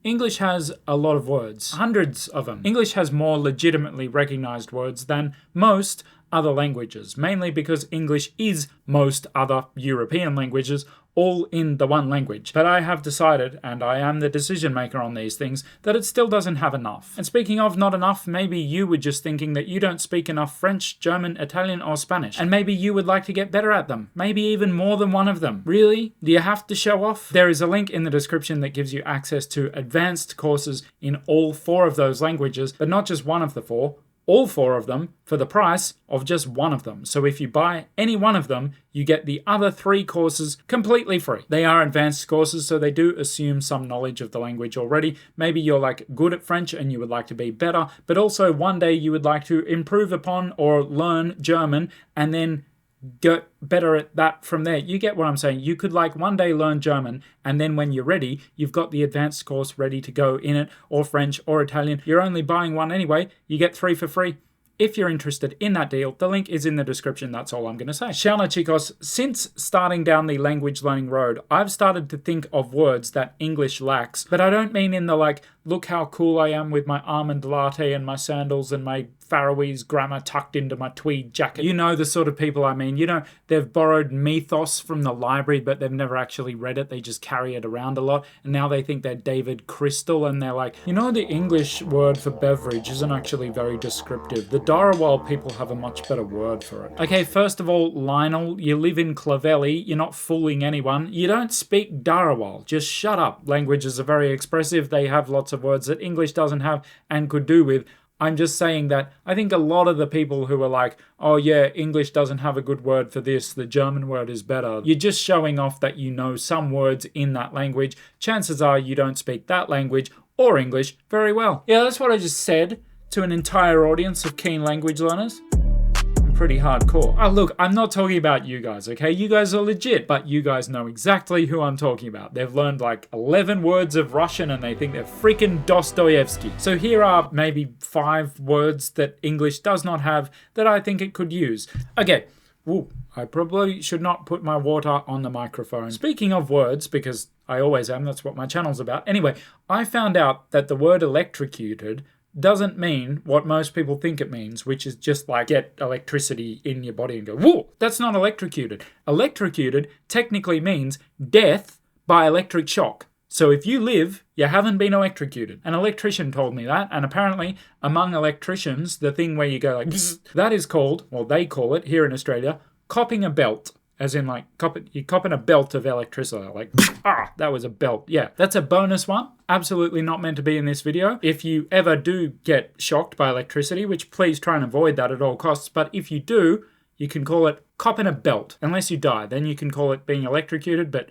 English has a lot of words, hundreds of them. English has more legitimately recognized words than most other languages, mainly because English is most other European languages, all in the one language. But I have decided, and I am the decision maker on these things, that it still doesn't have enough. And speaking of not enough, maybe you were just thinking that you don't speak enough French, German, Italian, or Spanish. And maybe you would like to get better at them. Maybe even more than one of them. Really? Do you have to show off? There is a link in the description that gives you access to advanced courses in all 4 of those languages, but not just one of the 4. All 4 of them for the price of just one of them. So if you buy any one of them, you get the other 3 courses completely free. They are advanced courses, so they do assume some knowledge of the language already. Maybe you're like good at French and you would like to be better, but also one day you would like to improve upon or learn German and then get better at that from there. You get what I'm saying? You could like one day learn German, and then when you're ready, you've got the advanced course ready to go in it, or French or Italian. You're only buying one anyway. You get 3 for free. If you're interested in that deal, the link is in the description. That's all I'm going to say. Shana chicos, since starting down the language learning road, I've started to think of words that English lacks, but I don't mean in the like, look how cool I am with my almond latte and my sandals and my Faroese grammar tucked into my tweed jacket. You know the sort of people I mean. You know, they've borrowed mythos from the library, but they've never actually read it. They just carry it around a lot. And now they think they're David Crystal, and they're like, you know, the English word for beverage isn't actually very descriptive. The Darawal people have a much better word for it. Okay, first of all, Lionel, you live in Clavelli. You're not fooling anyone. You don't speak Darawal. Just shut up. Languages are very expressive. They have lots of words that English doesn't have and could do with. I'm just saying that I think a lot of the people who are like, oh yeah, English doesn't have a good word for this, the German word is better. You're just showing off that you know some words in that language. Chances are you don't speak that language or English very well. Yeah, that's what I just said to an entire audience of keen language learners. Pretty hardcore. Oh, look, I'm not talking about you guys, okay? You guys are legit, but you guys know exactly who I'm talking about. They've learned like 11 words of Russian and they think they're freaking Dostoevsky. So here are maybe 5 words that English does not have that I think it could use. Okay. Ooh, I probably should not put my water on the microphone. Speaking of words, because I always am, that's what my channel's about. Anyway, I found out that the word electrocuted doesn't mean what most people think it means, which is just like get electricity in your body and go, whoa, that's not electrocuted. Electrocuted technically means death by electric shock. So if you live, you haven't been electrocuted. An electrician told me that, and apparently among electricians, the thing where you go like, bzz, that is called, well they call it here in Australia, copping a belt. As in like, you're copping a belt of electricity. Like, that was a belt. Yeah, that's a bonus one. Absolutely not meant to be in this video. If you ever do get shocked by electricity, which please try and avoid that at all costs, but if you do, you can call it copping a belt. Unless you die, then you can call it being electrocuted, but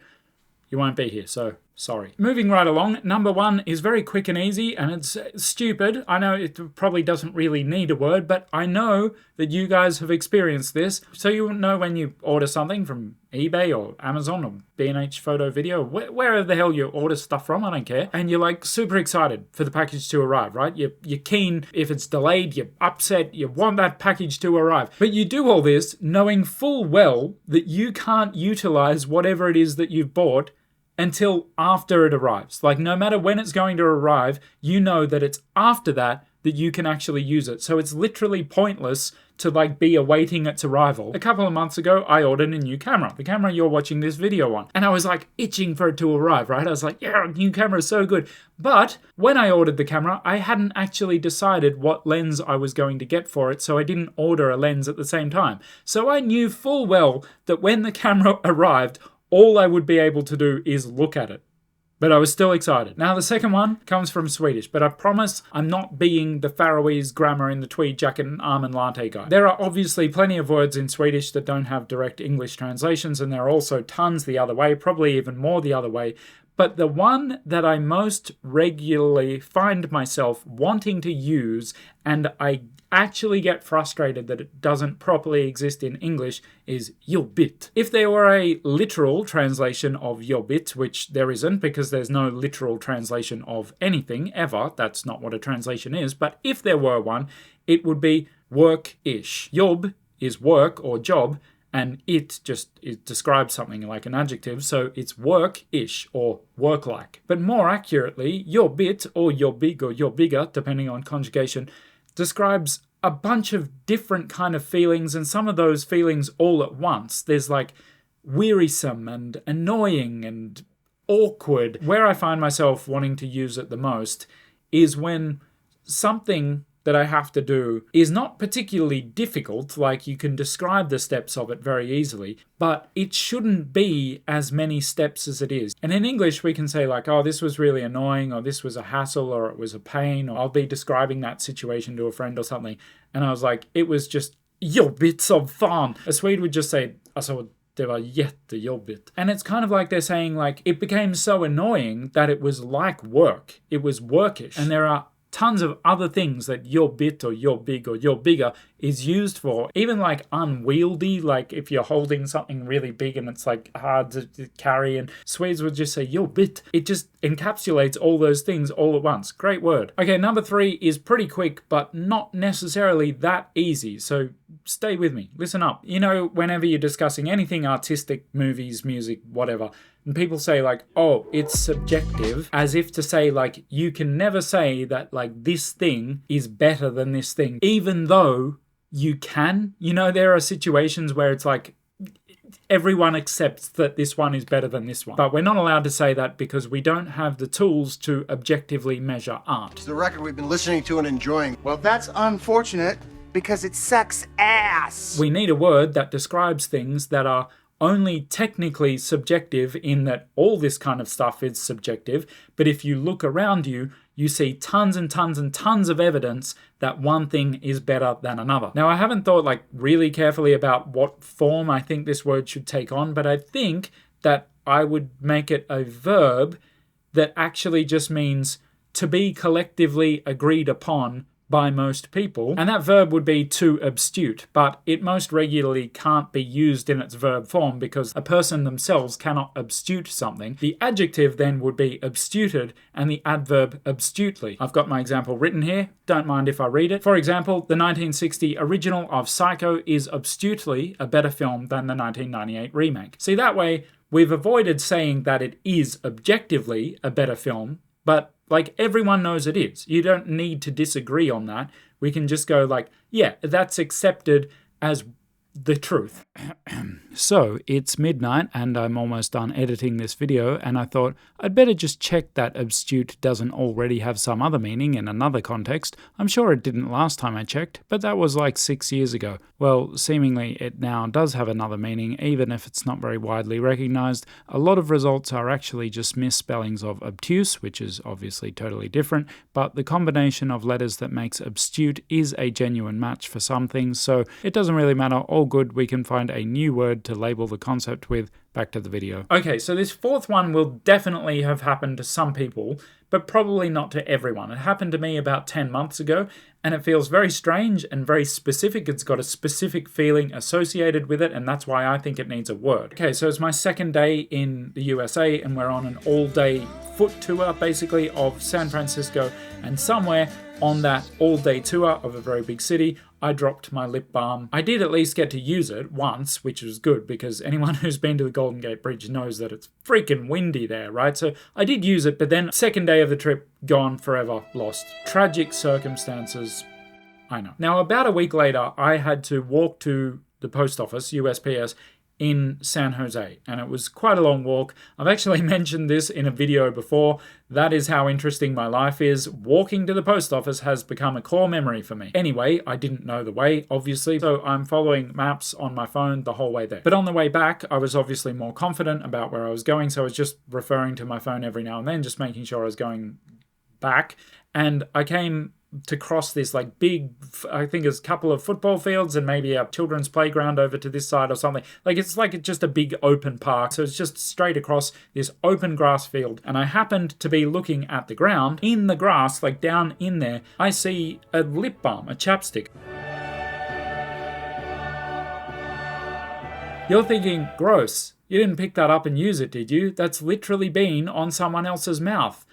you won't be here, so sorry. Moving right along, number 1 is very quick and easy, and it's stupid. I know it probably doesn't really need a word, but I know that you guys have experienced this. So you know when you order something from eBay or Amazon or B&H Photo Video, wherever the hell you order stuff from, I don't care, and you're like super excited for the package to arrive, right? You're keen. If it's delayed, you're upset, you want that package to arrive. But you do all this knowing full well that you can't utilize whatever it is that you've bought until after it arrives. Like no matter when it's going to arrive, you know that it's after that you can actually use it. So it's literally pointless to like be awaiting its arrival. A couple of months ago, I ordered a new camera, the camera you're watching this video on. And I was like itching for it to arrive, right? I was like, yeah, new camera is so good. But when I ordered the camera, I hadn't actually decided what lens I was going to get for it, so I didn't order a lens at the same time. So I knew full well that when the camera arrived, all I would be able to do is look at it. But I was still excited. Now the second one comes from Swedish, but I promise I'm not being the Faroese grammar in the tweed jacket and almond latte guy. There are obviously plenty of words in Swedish that don't have direct English translations, and there are also tons the other way, probably even more the other way. But the one that I most regularly find myself wanting to use, and I actually get frustrated that it doesn't properly exist in English, is jobbigt. If there were a literal translation of jobbigt, which there isn't because there's no literal translation of anything ever, that's not what a translation is, but if there were one, it would be work-ish. Jobb is work or job, and it describes something like an adjective, so it's work-ish or work-like. But more accurately, your bit or your big or your bigger, depending on conjugation, describes a bunch of different kind of feelings, and some of those feelings all at once. There's like wearisome and annoying and awkward. Where I find myself wanting to use it the most is when something that I have to do is not particularly difficult, like you can describe the steps of it very easily, but it shouldn't be as many steps as it is. And in English, we can say like, oh, this was really annoying, or this was a hassle, or it was a pain, or I'll be describing that situation to a friend or something, and I was like, it was just jobbigt som fan. A Swede would just say, alltså, det var jättejobbigt. And it's kind of like they're saying like, it became so annoying that it was like work. It was workish. And there are tons of other things that your bit or your big or your bigger is used for. Even like unwieldy, like if you're holding something really big and it's like hard to carry, and Swedes would just say your bit. It just encapsulates all those things all at once. Great word. Okay, number 3 is pretty quick, but not necessarily that easy. So stay with me. Listen up. You know, whenever you're discussing anything artistic, movies, music, whatever, and people say like, oh, it's subjective, as if to say like, you can never say that like this thing is better than this thing, even though you can. You know, there are situations where it's like, everyone accepts that this one is better than this one. But we're not allowed to say that because we don't have the tools to objectively measure art. It's the record we've been listening to and enjoying. Well, that's unfortunate because it sucks ass. We need a word that describes things that are only technically subjective, in that all this kind of stuff is subjective, but if you look around you, you see tons and tons and tons of evidence that one thing is better than another. Now, I haven't thought like really carefully about what form I think this word should take on, but I think that I would make it a verb that actually just means to be collectively agreed upon by most people, and that verb would be to abstute, but it most regularly can't be used in its verb form because a person themselves cannot abstute something. The adjective then would be abstuted and the adverb abstutely. I've got my example written here, don't mind if I read it. For example, the 1960 original of Psycho is abstutely a better film than the 1998 remake. See, that way we've avoided saying that it is objectively a better film, but like everyone knows it is. You don't need to disagree on that. We can just go like, yeah, that's accepted as the truth. So it's midnight and I'm almost done editing this video, and I thought I'd better just check that abstute doesn't already have some other meaning in another context. I'm sure it didn't last time I checked, but that was like 6 years ago. Well, seemingly it now does have another meaning, even if it's not very widely recognized. A lot of results are actually just misspellings of obtuse, which is obviously totally different, but the combination of letters that makes abstute is a genuine match for some things, so it doesn't really matter. All good, we can find a new word to label the concept with. Back to the video. Okay, so this fourth one will definitely have happened to some people, but probably not to everyone. It happened to me about 10 months ago, and it feels very strange and very specific. It's got a specific feeling associated with it, and that's why I think it needs a word. Okay, so it's my second day in the USA, and we're on an all-day foot tour, basically, of San Francisco, and somewhere on that all-day tour of a very big city, I dropped my lip balm. I did at least get to use it once, which was good, because anyone who's been to the Golden Gate Bridge knows that it's freaking windy there, right? So I did use it, but then second day of the trip, gone forever, lost. Tragic circumstances, I know. Now, about a week later, I had to walk to the post office, USPS, in San Jose, and it was quite a long walk. I've actually mentioned this in a video before. That is how interesting my life is. Walking to the post office has become a core memory for me. Anyway, I didn't know the way, obviously, so I'm following maps on my phone the whole way there. But on the way back, I was obviously more confident about where I was going, so I was just referring to my phone every now and then, just making sure I was going back. And I came to cross this like big, I think it's a couple of football fields and maybe a children's playground over to this side or something. Like it's like just a big open park. So it's just straight across this open grass field. And I happened to be looking at the ground. In the grass, like down in there, I see a lip balm, a chapstick. You're thinking, gross. You didn't pick that up and use it, did you? That's literally been on someone else's mouth.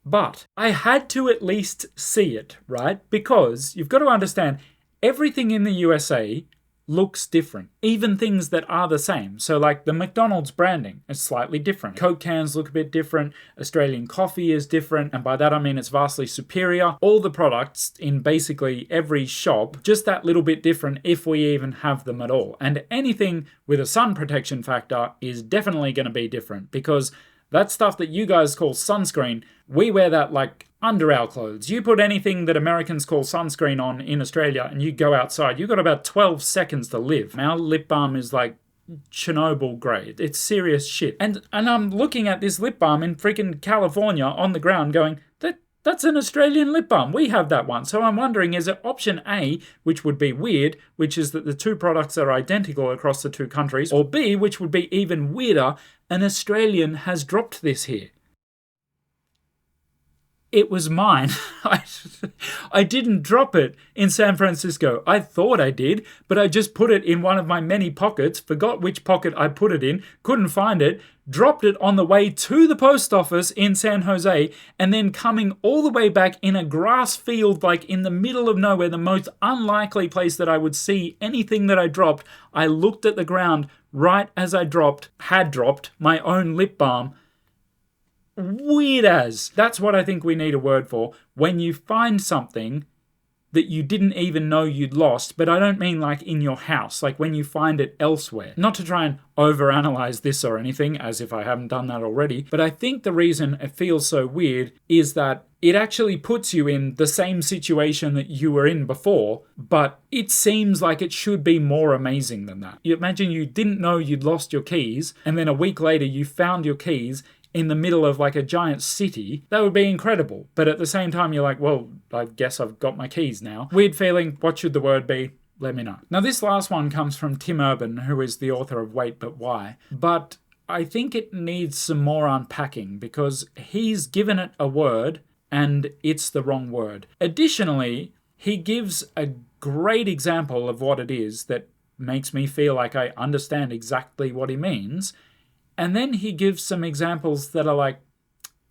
But I had to at least see it, right? Because you've got to understand, everything in the USA looks different. Even things that are the same. So like the McDonald's branding is slightly different. Coke cans look a bit different. Australian coffee is different. And by that I mean it's vastly superior. All the products in basically every shop, just that little bit different if we even have them at all. And anything with a sun protection factor is definitely going to be different, because that stuff that you guys call sunscreen, we wear that like under our clothes. You put anything that Americans call sunscreen on in Australia and you go outside, you've got about 12 seconds to live. Our lip balm is like Chernobyl grade. It's serious shit. And I'm looking at this lip balm in freaking California on the ground going, that's an Australian lip balm. We have that one. So I'm wondering, is it option A, which would be weird, which is that the two products are identical across the two countries, or B, which would be even weirder, an Australian has dropped this here. It was mine. I didn't drop it in San Francisco. I thought I did, but I just put it in one of my many pockets, forgot which pocket I put it in, couldn't find it, dropped it on the way to the post office in San Jose, and then coming all the way back in a grass field, like in the middle of nowhere, the most unlikely place that I would see anything that I dropped, I looked at the ground right as I had dropped my own lip balm. Weird as. That's what I think we need a word for. When you find something that you didn't even know you'd lost, but I don't mean like in your house, like when you find it elsewhere. Not to try and overanalyze this or anything, as if I haven't done that already, but I think the reason it feels so weird is that it actually puts you in the same situation that you were in before, but it seems like it should be more amazing than that. You imagine you didn't know you'd lost your keys, and then a week later you found your keys in the middle of like a giant city. That would be incredible. But at the same time, you're like, well, I guess I've got my keys now. Weird feeling. What should the word be? Let me know. Now, this last one comes from Tim Urban, who is the author of Wait But Why. But I think it needs some more unpacking, because he's given it a word and it's the wrong word. Additionally, he gives a great example of what it is that makes me feel like I understand exactly what he means. And then he gives some examples that are like,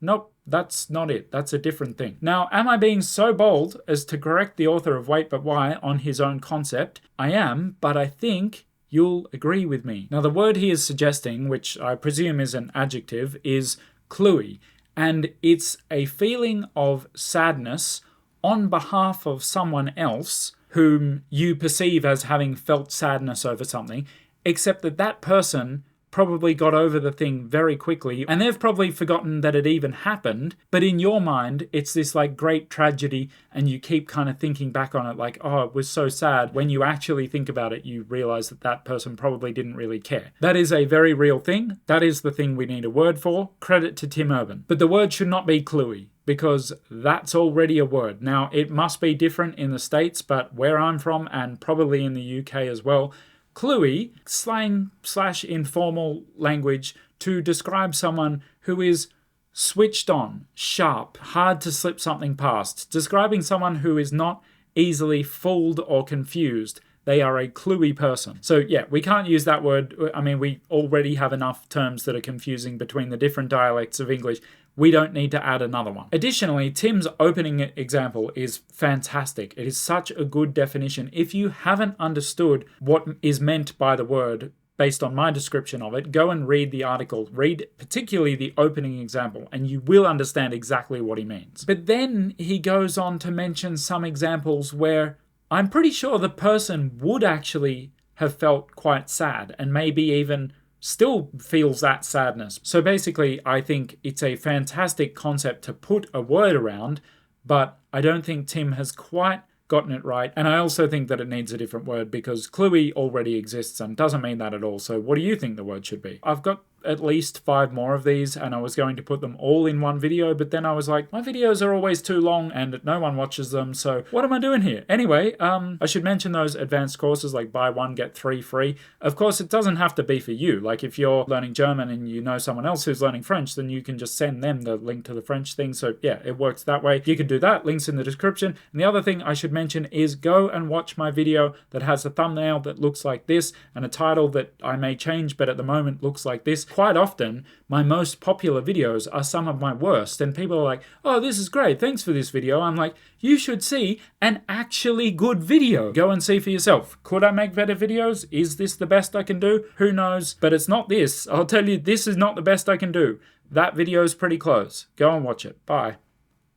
nope, that's not it. That's a different thing. Now, am I being so bold as to correct the author of Wait But Why on his own concept? I am, but I think you'll agree with me. Now, the word he is suggesting, which I presume is an adjective, is cluey. And it's a feeling of sadness on behalf of someone else whom you perceive as having felt sadness over something, except that that person probably got over the thing very quickly, and they've probably forgotten that it even happened, but in your mind, it's this like great tragedy, and you keep kind of thinking back on it like, oh, it was so sad. When you actually think about it, you realize that that person probably didn't really care. That is a very real thing. That is the thing we need a word for. Credit to Tim Urban. But the word should not be cluey, because that's already a word. Now, it must be different in the States, but where I'm from, and probably in the UK as well, cluey, slang/informal language to describe someone who is switched on, sharp, hard to slip something past. Describing someone who is not easily fooled or confused. They are a cluey person. So yeah, we can't use that word. I mean, we already have enough terms that are confusing between the different dialects of English. We don't need to add another one. Additionally, Tim's opening example is fantastic. It is such a good definition. If you haven't understood what is meant by the word based on my description of it, go and read the article. Read particularly the opening example, and you will understand exactly what he means. But then he goes on to mention some examples where I'm pretty sure the person would actually have felt quite sad, and maybe even still feels that sadness. So basically, I think it's a fantastic concept to put a word around, but I don't think Tim has quite gotten it right. And I also think that it needs a different word, because cluey already exists and doesn't mean that at all. So what do you think the word should be? I've got at least 5 more of these, and I was going to put them all in one video, but then I was like, my videos are always too long and no one watches them, so what am I doing here? Anyway, I should mention those advanced courses like buy one, get 3 free. Of course, it doesn't have to be for you. Like if you're learning German and you know someone else who's learning French, then you can just send them the link to the French thing. So yeah, it works that way. You can do that. Links in the description. And the other thing I should mention is go and watch my video that has a thumbnail that looks like this and a title that I may change, but at the moment looks like this. quite often, my most popular videos are some of my worst, and people are like, oh, this is great, thanks for this video. I'm like, you should see an actually good video. Go and see for yourself. Could I make better videos? Is this the best I can do? Who knows? But it's not this. I'll tell you, this is not the best I can do. That video is pretty close. Go and watch it. Bye.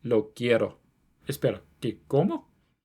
Lo quiero. Espera, ¿qué? ¿Cómo?